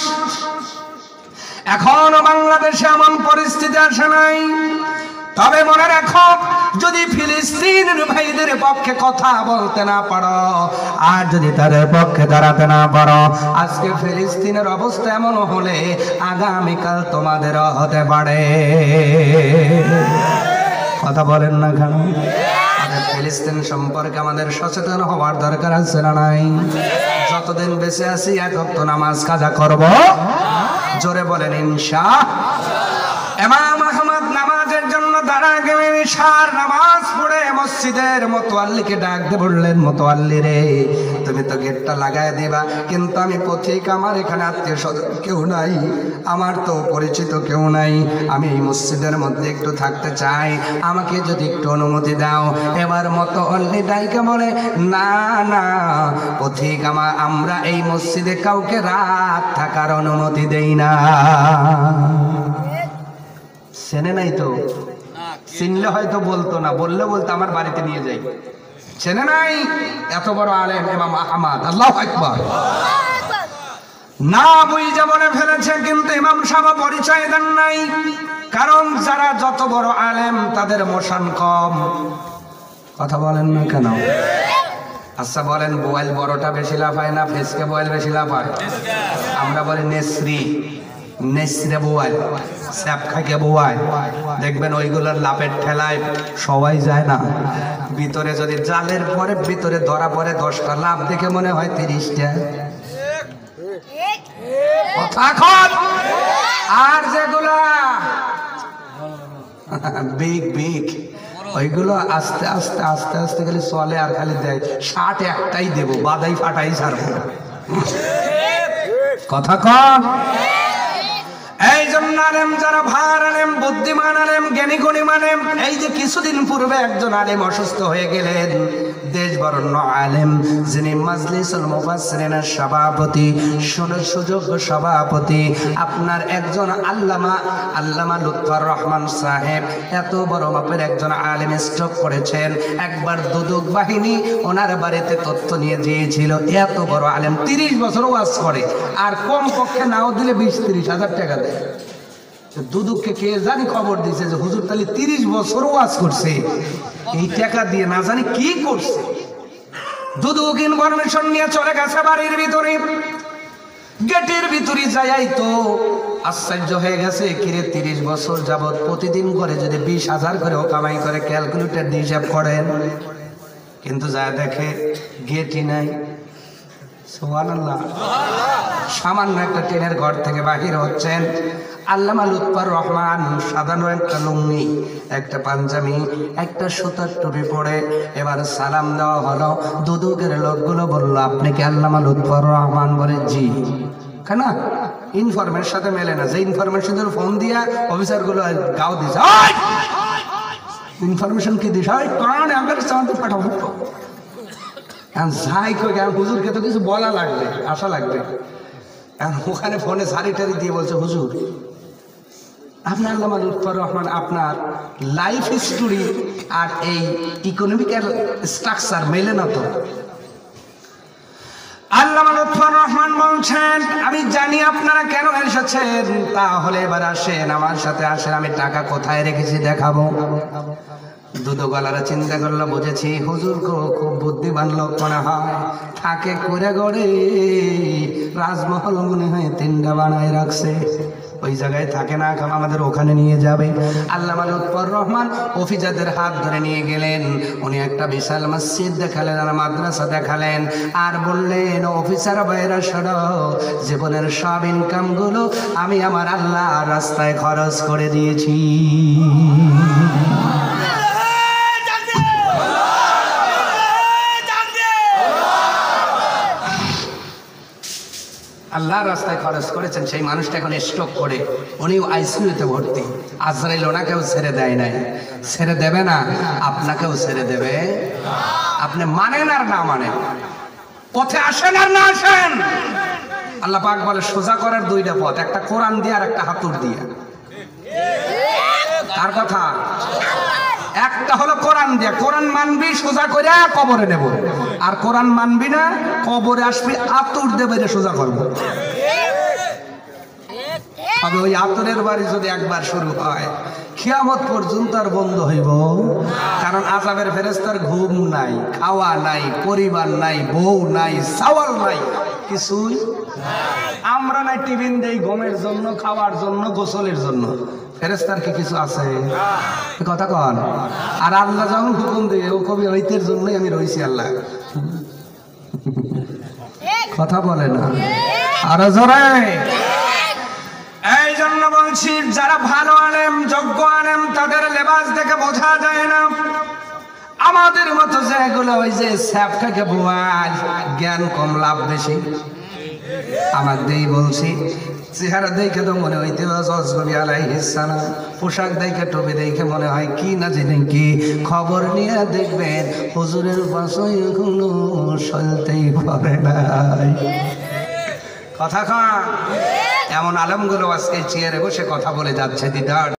এখনো বাংলাদেশে এমন পরিস্থিতি আসে নাই। তবে মনে রাখো, যদি ফিলিস্তিনের ভাইদের পক্ষে কথা বলতে না পারো, আর যদি তাদের পক্ষে দাঁড়াতে না পারো, আজকে ফিলিস্তিনের অবস্থা এমন হলে আগামীকাল তোমাদেরও হতে পারে। কথা বলেন না কেন? ফিলিস্তিন সম্পর্কে আমাদের সচেতন হওয়ার দরকার আছে না নাই? যতদিন বেঁচে আছি এক ওয়াক্ত নামাজ কাজা করব, জোরে বলেন ইনশাআল্লাহ। ইমাম আহমদ নামাজের জন্য দাঁড়া গেলেন, ইশার নামাজ পড়ে মসজিদের মোতোয়াল্লিকে ডাক দিয়ে বললেন, মোতোয়াল্লি রে, তুমি তো গেটটা লাগায় দিবা, কিন্তু আমি পথিক, আমার এখানে আত্মীয় স্বজন কেউ নাই, আমার তো পরিচিত কেউ নাই, আমি এই মসজিদের মধ্যে একটু থাকতে চাই, আমাকে যদি একটু অনুমতি দাও। এবার মোতোয়াল্লি ডাইকে বলে, না না পথিক, আমরা এই মসজিদে কাউকে রাত থাকার অনুমতি দেই না। চেনে নাই তো, চিনলে হয়তো বলতো না, বললে বলতো আমার বাড়িতে নিয়ে যাই। চেনে নাই, এত বড় আলেম ইমাম আহমদ, আল্লাহু আকবার। না বুঝে বলে ফেলেছে, কিন্তু ইমাম সাহেব পরিচয় দেন নাই, কারণ যারা যত বড় আলেম তাদের মোশন কম। কথা বলেন না কেন? আচ্ছা বলেন, বোয়াল বড়টা বেশি লাফায় না ফেসকে বোয়াল বেশি লাফায়? আমরা বলি নেসরি, নেসরে বোয়াল, স্যাপ খাকে বোয়াল। দেখবেন ওইগুলোর লাপের ঠেলায় সবাই যায় না, ভিতরে যদি জালের পরে ভিতরে ধরা পড়ে 10টা লাভ দেখে মনে হয় 30টা। আর যেগুলা বিগ বিগ, ওইগুলো আস্তে আস্তে আস্তে আস্তে খালি চলে আর খালি দেয়। 60 একটাই দেবো, বাদাই ফাটাই ছাড়বো। কথা কন। এই জন্য আলেম যারা ভার আলেম, বুদ্ধিমান আলেম, জ্ঞানী গুণী আলেম, এই যে কিছুদিন পূর্বে একজন আলেম অসুস্থ হয়ে গেলেন, দেশ বরণ্য আলেম, যিনি মাজলিসুল মুফাসসিরিনের সভাপতি, সুযোগ্য সভাপতি, আপনার একজন আল্লামা লুৎফর রহমান সাহেব, এত বড় মাপের একজন আলেম স্ট্রোক করেছেন। একবার দুদক বাহিনী ওনার বাড়িতে তথ্য নিয়ে গিয়েছিল, এত বড় আলেম 30 বছর ওয়াজ করে, আর কম পক্ষে নাও দিলে 20-30 হাজার টাকা দেয়। দুদককে কে জানি খবর দিয়েছে যে হুজুর তালি 30 বছর ওয়াজ করছে, এই টাকা দিয়ে না জানি কি করছে। দুদক ইনফরমেশন নিয়ে চলে গেছে বাড়ির ভিতরে, গেটের ভিতরে যাই তো আশ্চর্য হয়ে গেছে, কিরে 30 বছর যাবৎ প্রতিদিন করে যদি 20,000 করে ও কামাই করে, ক্যালকুলেটর দিয়ে হিসাব করেন, কিন্তু যা দেখে গেটই নাই। সুবহানাল্লাহ। সামান্য একটা টিনের ঘর থেকে বাহির হচ্ছেন আল্লামা লুৎফর রহমান, সাধারণ একটা লুঙ্গি, একটা পাঞ্জাবি, একটা সুতার টুপি পরে। এবার সালাম দেওয়া হলো, দুদকের লোকগুলো বললো, আপনি কি আল্লামা লুৎফর রহমান? বলে জি। কেন? ইনফরমেশন সাথে মেলে না, যে ইনফরমেশন ফোন দিয়া অফিসার গুলো গাও দিছে, ইনফরমেশন কি দিস কারণ আমার চাঁদে পাঠাবো। যাই কই হুজুরকে তো কিছু বলা লাগবে, আশা লাগবে। ওখানে ফোনে সারি টারি দিয়ে বলছে, হুজুর আপনি আল্লামা লুৎফর রহমান, আপনার লাইফ হিস্টোরি আর এই ইকোনমিক্যাল স্ট্রাকচার মেলে না তো। আল্লামা লুৎফর রহমান বলছেন, আমি জানি আপনারা কেন এসেছেন, তাহলে এবার আসেন আমার সাথে, আসেন, আমি টাকা কোথায় রেখেছি দেখাবো। দুদোগলারা চিন্তা করলো, বুঝেছি হুজুর খুব বুদ্ধিমান লোক মনে হয়, থাকে করে গড়ে রাজমহল মনে হয় 3টা বানায় রাখছে, ওই জায়গায় থাকে না, এখন আমাদের ওখানে নিয়ে যাবে। আল্লামা লুৎফর রহমান অফিসারদের হাত ধরে নিয়ে গেলেন, উনি একটা বিশাল মসজিদ দেখালেন আর মাদ্রাসা দেখালেন, আর বললেন, অফিসার ভাইরা শোনো, জীবনের সব ইনকাম গুলো আমি আমার আল্লাহর রাস্তায় খরচ করে দিয়েছি। আল্লাহর রাস্তায় খরচ করেছেন, সেই মানুষটা এখন স্ট্রোক করে, উনিও আইসিইউতে ভর্তি। আজরাইল ওনাকেও ছেড়ে দেয় নাই, ছেড়ে দেবে না, আপনাকেও ছেড়ে দেবে। আপনি মানেন আর না মানেন, পথে আসেন আর না আসেন, আল্লাহ পাক বলে সোজা করার 2টা পথ, একটা কোরআন দিয়ে আর একটা হাতুড় দিয়ে। কার কথা? একটা হলো কোরআন দিয়ে, কোরআন মানবি সোজা করে কবরে নেব, আর কোরআন মানবি না কবরে আসবি আতর দেবে সোজা করবো। তবে ওই আতরের বাড়ি যদি একবার শুরু হয়, কিয়ামত পর্যন্ত আর বন্ধ হইব, কারণ আযাবের ফেরেশতার ঘুম নাই, খাওয়া নাই, পরিবার নাই, বউ নাই, চাওয়াল নাই, কিছুই। আমরা নাই টিফিন দেই ঘুমের জন্য, খাওয়ার জন্য, গোসলের জন্য, ফেরেশতার কি কিছু আছে? কথা কন। আর আল্লাহ যখন হুকুম দিয়ে ও কবি ঐতের জন্যই আমি রইছি আল্লাহ। কথা বলে না আরো জোরে। এই জন্য বলছি যারা ভালো আলেম যোগ্য আলেম তাদের লেবাস দেখে বোঝা যায় না। আমাদের মতো যেগুলো ওই যে স্যাপটাকে বোয়াল জ্ঞান কম লাভ বেশি। আমার দেই বলছি চেহারা দেখে তো মনে হইতে নবী আলাইহিস সালাম, পোশাক দেখে টুপি দেখে মনে হয় কি না জানি কি। খবর নিয়ে দেখবেন হুজুরের পাশে এখনো চলতেই পারে নাই। কথা কন। এমন আলেমগুলো আজকে চেয়ারে বসে কথা বলে যাচ্ছে দিদার।